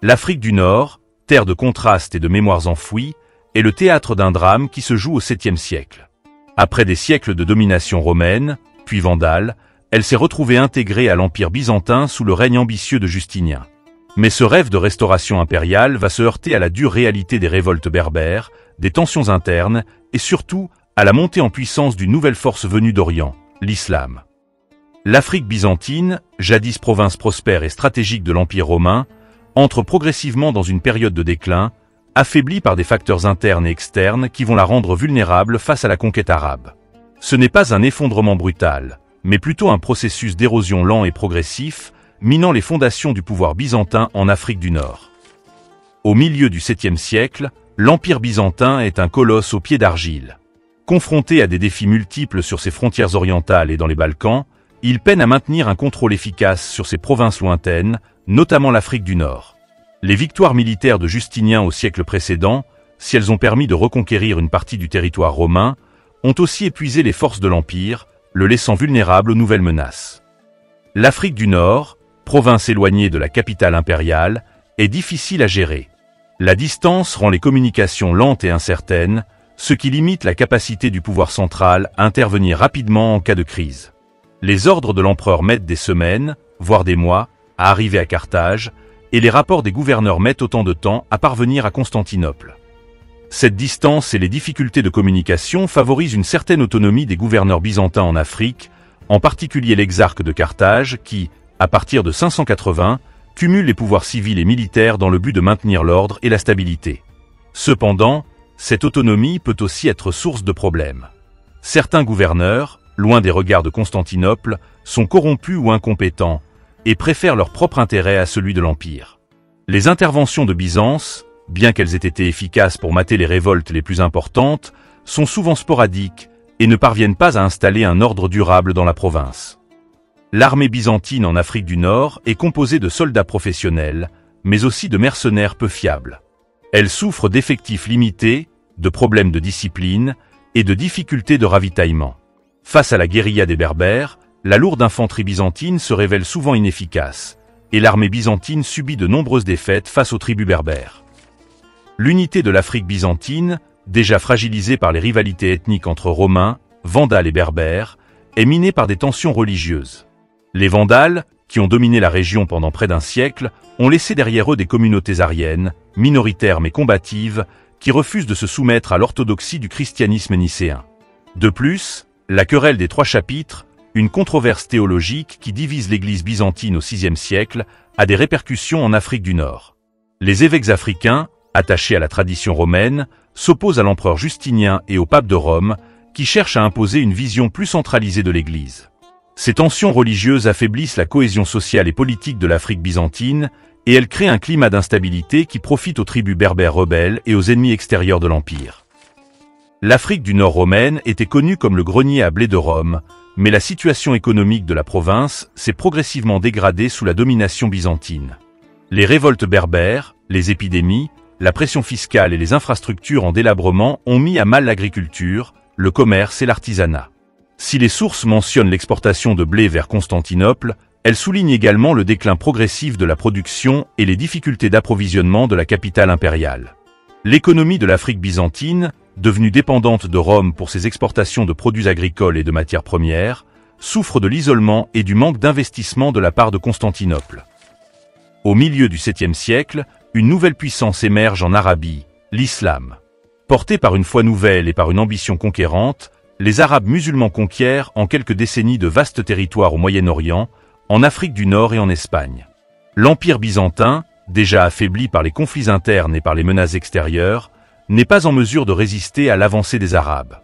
L'Afrique du Nord, terre de contrastes et de mémoires enfouies, est le théâtre d'un drame qui se joue au 7e siècle. Après des siècles de domination romaine, puis vandale, elle s'est retrouvée intégrée à l'Empire byzantin sous le règne ambitieux de Justinien. Mais ce rêve de restauration impériale va se heurter à la dure réalité des révoltes berbères, des tensions internes et surtout à la montée en puissance d'une nouvelle force venue d'Orient, l'islam. L'Afrique byzantine, jadis province prospère et stratégique de l'Empire romain, entre progressivement dans une période de déclin, affaiblie par des facteurs internes et externes qui vont la rendre vulnérable face à la conquête arabe. Ce n'est pas un effondrement brutal, mais plutôt un processus d'érosion lent et progressif, minant les fondations du pouvoir byzantin en Afrique du Nord. Au milieu du 7e siècle, l'Empire byzantin est un colosse aux pieds d'argile. Confronté à des défis multiples sur ses frontières orientales et dans les Balkans, il peine à maintenir un contrôle efficace sur ses provinces lointaines, notamment l'Afrique du Nord. Les victoires militaires de Justinien au siècle précédent, si elles ont permis de reconquérir une partie du territoire romain, ont aussi épuisé les forces de l'Empire, le laissant vulnérable aux nouvelles menaces. L'Afrique du Nord, province éloignée de la capitale impériale, est difficile à gérer. La distance rend les communications lentes et incertaines, ce qui limite la capacité du pouvoir central à intervenir rapidement en cas de crise. Les ordres de l'empereur mettent des semaines, voire des mois, à arriver à Carthage, et les rapports des gouverneurs mettent autant de temps à parvenir à Constantinople. Cette distance et les difficultés de communication favorisent une certaine autonomie des gouverneurs byzantins en Afrique, en particulier l'exarque de Carthage qui, à partir de 580, cumule les pouvoirs civils et militaires dans le but de maintenir l'ordre et la stabilité. Cependant, cette autonomie peut aussi être source de problèmes. Certains gouverneurs, loin des regards de Constantinople, sont corrompus ou incompétents, et préfèrent leur propre intérêt à celui de l'Empire. Les interventions de Byzance, bien qu'elles aient été efficaces pour mater les révoltes les plus importantes, sont souvent sporadiques et ne parviennent pas à installer un ordre durable dans la province. L'armée byzantine en Afrique du Nord est composée de soldats professionnels, mais aussi de mercenaires peu fiables. Elle souffre d'effectifs limités, de problèmes de discipline et de difficultés de ravitaillement. Face à la guérilla des Berbères, la lourde infanterie byzantine se révèle souvent inefficace, et l'armée byzantine subit de nombreuses défaites face aux tribus berbères. L'unité de l'Afrique byzantine, déjà fragilisée par les rivalités ethniques entre Romains, Vandales et Berbères, est minée par des tensions religieuses. Les Vandales, qui ont dominé la région pendant près d'un siècle, ont laissé derrière eux des communautés ariennes, minoritaires mais combatives, qui refusent de se soumettre à l'orthodoxie du christianisme nicéen. De plus, la querelle des 3 chapitres, une controverse théologique qui divise l'Église byzantine au VIe siècle, a des répercussions en Afrique du Nord. Les évêques africains, attachés à la tradition romaine, s'opposent à l'empereur Justinien et au pape de Rome, qui cherchent à imposer une vision plus centralisée de l'Église. Ces tensions religieuses affaiblissent la cohésion sociale et politique de l'Afrique byzantine, et elles créent un climat d'instabilité qui profite aux tribus berbères rebelles et aux ennemis extérieurs de l'Empire. L'Afrique du Nord romaine était connue comme le grenier à blé de Rome, mais la situation économique de la province s'est progressivement dégradée sous la domination byzantine. Les révoltes berbères, les épidémies, la pression fiscale et les infrastructures en délabrement ont mis à mal l'agriculture, le commerce et l'artisanat. Si les sources mentionnent l'exportation de blé vers Constantinople, elles soulignent également le déclin progressif de la production et les difficultés d'approvisionnement de la capitale impériale. L'économie de l'Afrique byzantine, devenue dépendante de Rome pour ses exportations de produits agricoles et de matières premières, souffre de l'isolement et du manque d'investissement de la part de Constantinople. Au milieu du 7e siècle, une nouvelle puissance émerge en Arabie, l'islam. Portés par une foi nouvelle et par une ambition conquérante, les Arabes musulmans conquièrent en quelques décennies de vastes territoires au Moyen-Orient, en Afrique du Nord et en Espagne. L'Empire byzantin, déjà affaibli par les conflits internes et par les menaces extérieures, n'est pas en mesure de résister à l'avancée des Arabes.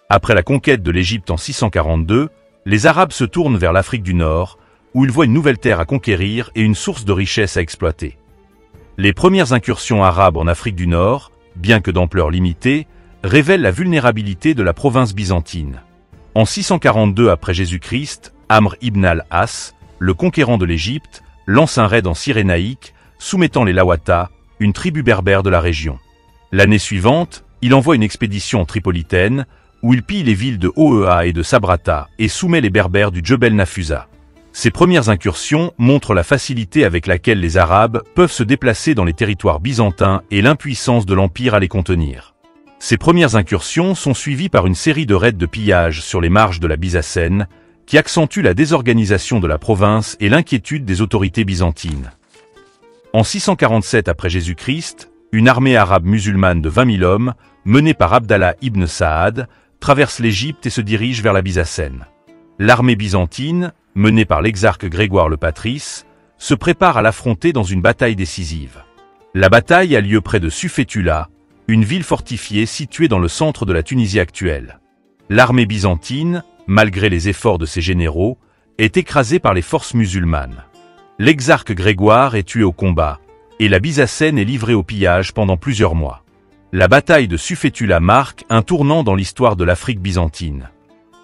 Après la conquête de l'Égypte en 642, les Arabes se tournent vers l'Afrique du Nord, où ils voient une nouvelle terre à conquérir et une source de richesse à exploiter. Les premières incursions arabes en Afrique du Nord, bien que d'ampleur limitée, révèlent la vulnérabilité de la province byzantine. En 642 après Jésus-Christ, Amr ibn al-As, le conquérant de l'Égypte, lance un raid en Cyrénaïque, soumettant les Lawata, une tribu berbère de la région. L'année suivante, il envoie une expédition en Tripolitaine, où il pille les villes de Oea et de Sabrata et soumet les Berbères du Djebel Nafusa. Ces premières incursions montrent la facilité avec laquelle les Arabes peuvent se déplacer dans les territoires byzantins et l'impuissance de l'Empire à les contenir. Ces premières incursions sont suivies par une série de raids de pillage sur les marges de la Byzacène, qui accentuent la désorganisation de la province et l'inquiétude des autorités byzantines. En 647 après Jésus-Christ, une armée arabe musulmane de 20 000 hommes, menée par Abdallah ibn Saad, traverse l'Égypte et se dirige vers la Byzacène. L'armée byzantine, menée par l'exarque Grégoire le Patrice, se prépare à l'affronter dans une bataille décisive. La bataille a lieu près de Sufétula, une ville fortifiée située dans le centre de la Tunisie actuelle. L'armée byzantine, malgré les efforts de ses généraux, est écrasée par les forces musulmanes. L'exarque Grégoire est tué au combat, et la Byzacène est livrée au pillage pendant plusieurs mois. La bataille de Sufétula marque un tournant dans l'histoire de l'Afrique byzantine.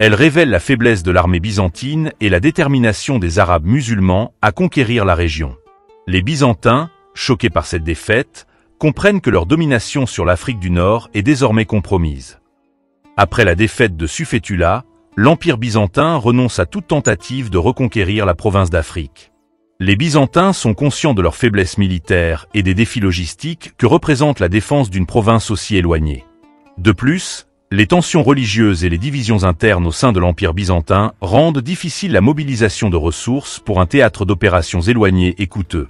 Elle révèle la faiblesse de l'armée byzantine et la détermination des Arabes musulmans à conquérir la région. Les Byzantins, choqués par cette défaite, comprennent que leur domination sur l'Afrique du Nord est désormais compromise. Après la défaite de Sufétula, l'Empire byzantin renonce à toute tentative de reconquérir la province d'Afrique. Les Byzantins sont conscients de leur faiblesse militaire et des défis logistiques que représente la défense d'une province aussi éloignée. De plus, les tensions religieuses et les divisions internes au sein de l'Empire byzantin rendent difficile la mobilisation de ressources pour un théâtre d'opérations éloigné et coûteux.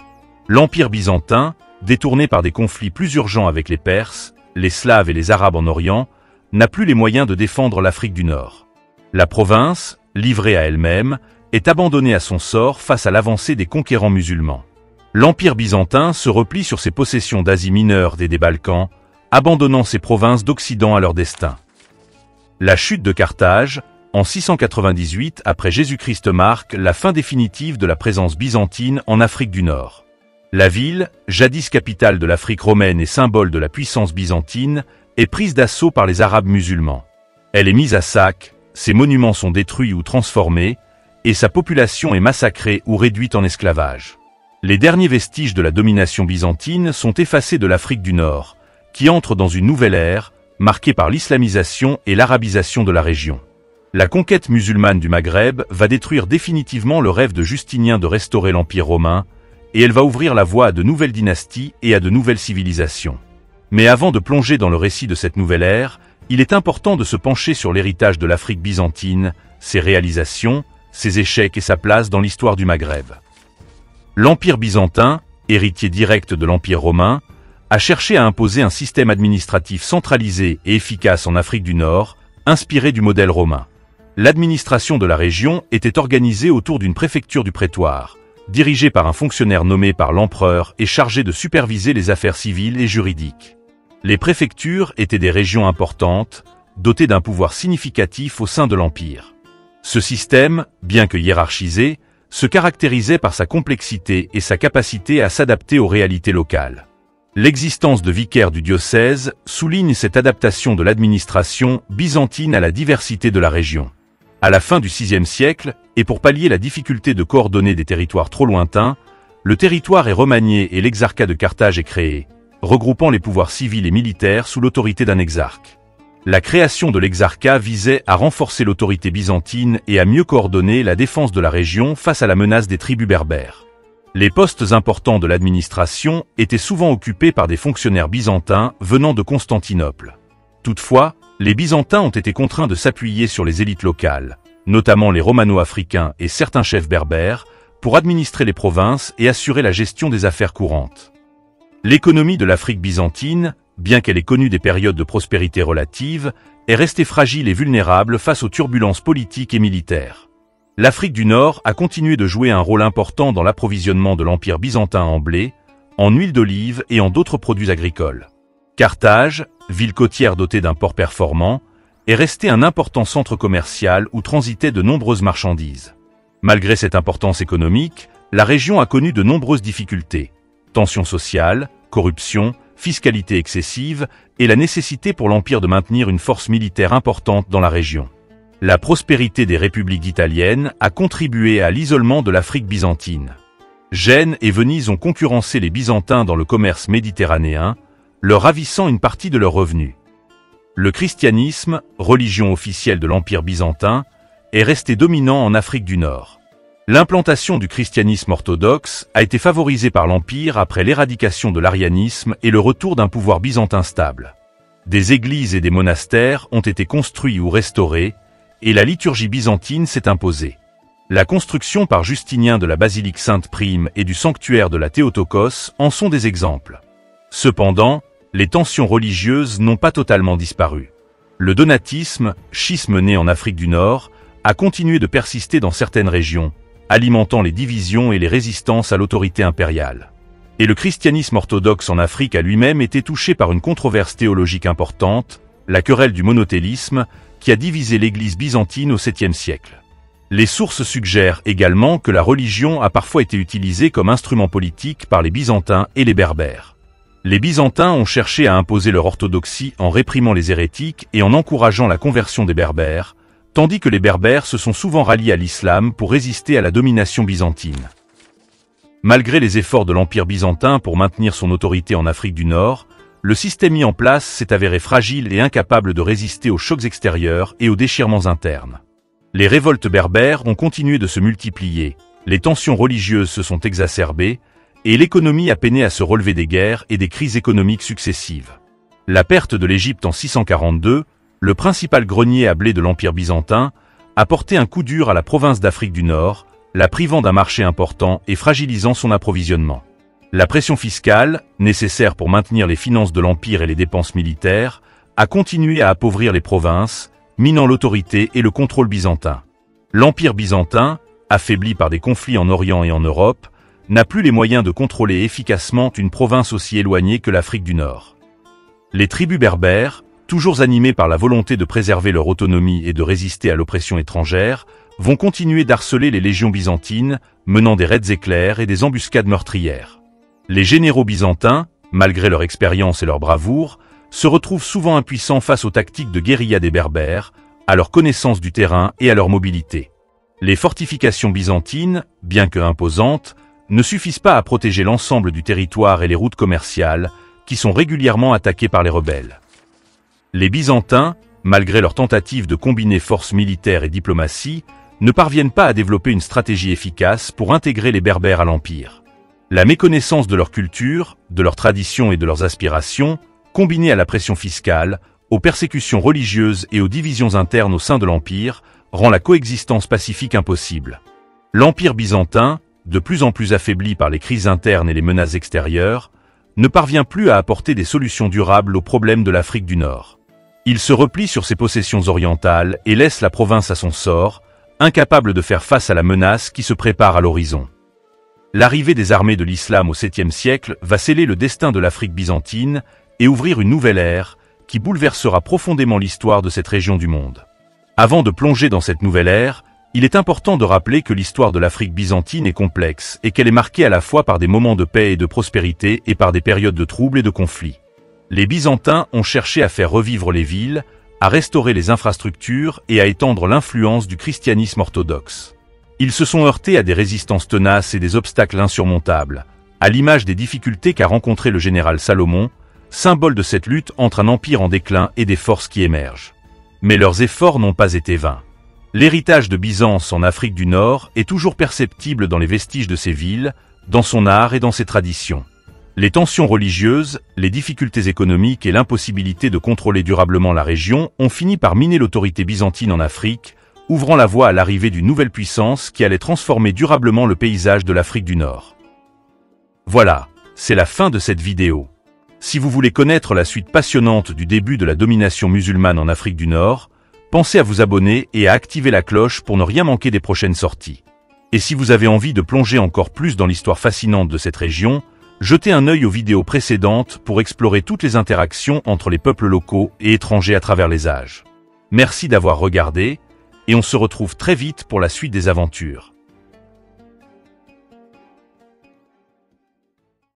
L'Empire byzantin, détourné par des conflits plus urgents avec les Perses, les Slaves et les Arabes en Orient, n'a plus les moyens de défendre l'Afrique du Nord. La province, livrée à elle-même, est abandonnée à son sort face à l'avancée des conquérants musulmans. L'Empire byzantin se replie sur ses possessions d'Asie mineure et des Balkans, abandonnant ses provinces d'Occident à leur destin. La chute de Carthage, en 698 après Jésus-Christ marque la fin définitive de la présence byzantine en Afrique du Nord. La ville, jadis capitale de l'Afrique romaine et symbole de la puissance byzantine, est prise d'assaut par les Arabes musulmans. Elle est mise à sac, ses monuments sont détruits ou transformés, et sa population est massacrée ou réduite en esclavage. Les derniers vestiges de la domination byzantine sont effacés de l'Afrique du Nord, qui entre dans une nouvelle ère, marquée par l'islamisation et l'arabisation de la région. La conquête musulmane du Maghreb va détruire définitivement le rêve de Justinien de restaurer l'Empire romain, et elle va ouvrir la voie à de nouvelles dynasties et à de nouvelles civilisations. Mais avant de plonger dans le récit de cette nouvelle ère, il est important de se pencher sur l'héritage de l'Afrique byzantine, ses réalisations, ses échecs et sa place dans l'histoire du Maghreb. L'Empire byzantin, héritier direct de l'Empire romain, a cherché à imposer un système administratif centralisé et efficace en Afrique du Nord, inspiré du modèle romain. L'administration de la région était organisée autour d'une préfecture du prétoire, dirigée par un fonctionnaire nommé par l'empereur et chargé de superviser les affaires civiles et juridiques. Les préfectures étaient des régions importantes, dotées d'un pouvoir significatif au sein de l'Empire. Ce système, bien que hiérarchisé, se caractérisait par sa complexité et sa capacité à s'adapter aux réalités locales. L'existence de vicaires du diocèse souligne cette adaptation de l'administration byzantine à la diversité de la région. À la fin du VIe siècle, et pour pallier la difficulté de coordonner des territoires trop lointains, le territoire est remanié et l'exarcat de Carthage est créé, regroupant les pouvoirs civils et militaires sous l'autorité d'un exarque. La création de l'exarcat visait à renforcer l'autorité byzantine et à mieux coordonner la défense de la région face à la menace des tribus berbères. Les postes importants de l'administration étaient souvent occupés par des fonctionnaires byzantins venant de Constantinople. Toutefois, les Byzantins ont été contraints de s'appuyer sur les élites locales, notamment les Romano-Africains et certains chefs berbères, pour administrer les provinces et assurer la gestion des affaires courantes. L'économie de l'Afrique byzantine, bien qu'elle ait connu des périodes de prospérité relative, est restée fragile et vulnérable face aux turbulences politiques et militaires. L'Afrique du Nord a continué de jouer un rôle important dans l'approvisionnement de l'Empire byzantin en blé, en huile d'olive et en d'autres produits agricoles. Carthage, ville côtière dotée d'un port performant, est restée un important centre commercial où transitaient de nombreuses marchandises. Malgré cette importance économique, la région a connu de nombreuses difficultés. Tensions sociales, corruption, fiscalité excessive et la nécessité pour l'Empire de maintenir une force militaire importante dans la région. La prospérité des républiques italiennes a contribué à l'isolement de l'Afrique byzantine. Gênes et Venise ont concurrencé les Byzantins dans le commerce méditerranéen, leur ravissant une partie de leurs revenus. Le christianisme, religion officielle de l'Empire byzantin, est resté dominant en Afrique du Nord. L'implantation du christianisme orthodoxe a été favorisée par l'Empire après l'éradication de l'arianisme et le retour d'un pouvoir byzantin stable. Des églises et des monastères ont été construits ou restaurés, et la liturgie byzantine s'est imposée. La construction par Justinien de la basilique Sainte-Prime et du sanctuaire de la Théotokos en sont des exemples. Cependant, les tensions religieuses n'ont pas totalement disparu. Le donatisme, schisme né en Afrique du Nord, a continué de persister dans certaines régions, alimentant les divisions et les résistances à l'autorité impériale. Et le christianisme orthodoxe en Afrique a lui-même été touché par une controverse théologique importante, la querelle du monothélisme, qui a divisé l'Église byzantine au 7e siècle. Les sources suggèrent également que la religion a parfois été utilisée comme instrument politique par les Byzantins et les Berbères. Les Byzantins ont cherché à imposer leur orthodoxie en réprimant les hérétiques et en encourageant la conversion des Berbères, tandis que les Berbères se sont souvent ralliés à l'islam pour résister à la domination byzantine. Malgré les efforts de l'Empire byzantin pour maintenir son autorité en Afrique du Nord, le système mis en place s'est avéré fragile et incapable de résister aux chocs extérieurs et aux déchirements internes. Les révoltes berbères ont continué de se multiplier, les tensions religieuses se sont exacerbées, et l'économie a peiné à se relever des guerres et des crises économiques successives. La perte de l'Égypte en 642, le principal grenier à blé de l'Empire byzantin, a porté un coup dur à la province d'Afrique du Nord, la privant d'un marché important et fragilisant son approvisionnement. La pression fiscale, nécessaire pour maintenir les finances de l'Empire et les dépenses militaires, a continué à appauvrir les provinces, minant l'autorité et le contrôle byzantin. L'Empire byzantin, affaibli par des conflits en Orient et en Europe, n'a plus les moyens de contrôler efficacement une province aussi éloignée que l'Afrique du Nord. Les tribus berbères, toujours animés par la volonté de préserver leur autonomie et de résister à l'oppression étrangère, vont continuer d'harceler les légions byzantines, menant des raids éclairs et des embuscades meurtrières. Les généraux byzantins, malgré leur expérience et leur bravoure, se retrouvent souvent impuissants face aux tactiques de guérilla des Berbères, à leur connaissance du terrain et à leur mobilité. Les fortifications byzantines, bien que imposantes, ne suffisent pas à protéger l'ensemble du territoire et les routes commerciales, qui sont régulièrement attaquées par les rebelles. Les Byzantins, malgré leur tentative de combiner force militaire et diplomatie, ne parviennent pas à développer une stratégie efficace pour intégrer les Berbères à l'Empire. La méconnaissance de leur culture, de leurs traditions et de leurs aspirations, combinée à la pression fiscale, aux persécutions religieuses et aux divisions internes au sein de l'Empire, rend la coexistence pacifique impossible. L'Empire byzantin, de plus en plus affaibli par les crises internes et les menaces extérieures, ne parvient plus à apporter des solutions durables aux problèmes de l'Afrique du Nord. Il se replie sur ses possessions orientales et laisse la province à son sort, incapable de faire face à la menace qui se prépare à l'horizon. L'arrivée des armées de l'islam au 7e siècle va sceller le destin de l'Afrique byzantine et ouvrir une nouvelle ère qui bouleversera profondément l'histoire de cette région du monde. Avant de plonger dans cette nouvelle ère, il est important de rappeler que l'histoire de l'Afrique byzantine est complexe et qu'elle est marquée à la fois par des moments de paix et de prospérité et par des périodes de troubles et de conflits. Les Byzantins ont cherché à faire revivre les villes, à restaurer les infrastructures et à étendre l'influence du christianisme orthodoxe. Ils se sont heurtés à des résistances tenaces et des obstacles insurmontables, à l'image des difficultés qu'a rencontré le général Salomon, symbole de cette lutte entre un empire en déclin et des forces qui émergent. Mais leurs efforts n'ont pas été vains. L'héritage de Byzance en Afrique du Nord est toujours perceptible dans les vestiges de ces villes, dans son art et dans ses traditions. Les tensions religieuses, les difficultés économiques et l'impossibilité de contrôler durablement la région ont fini par miner l'autorité byzantine en Afrique, ouvrant la voie à l'arrivée d'une nouvelle puissance qui allait transformer durablement le paysage de l'Afrique du Nord. Voilà, c'est la fin de cette vidéo. Si vous voulez connaître la suite passionnante du début de la domination musulmane en Afrique du Nord, pensez à vous abonner et à activer la cloche pour ne rien manquer des prochaines sorties. Et si vous avez envie de plonger encore plus dans l'histoire fascinante de cette région, jetez un œil aux vidéos précédentes pour explorer toutes les interactions entre les peuples locaux et étrangers à travers les âges. Merci d'avoir regardé, et on se retrouve très vite pour la suite des aventures.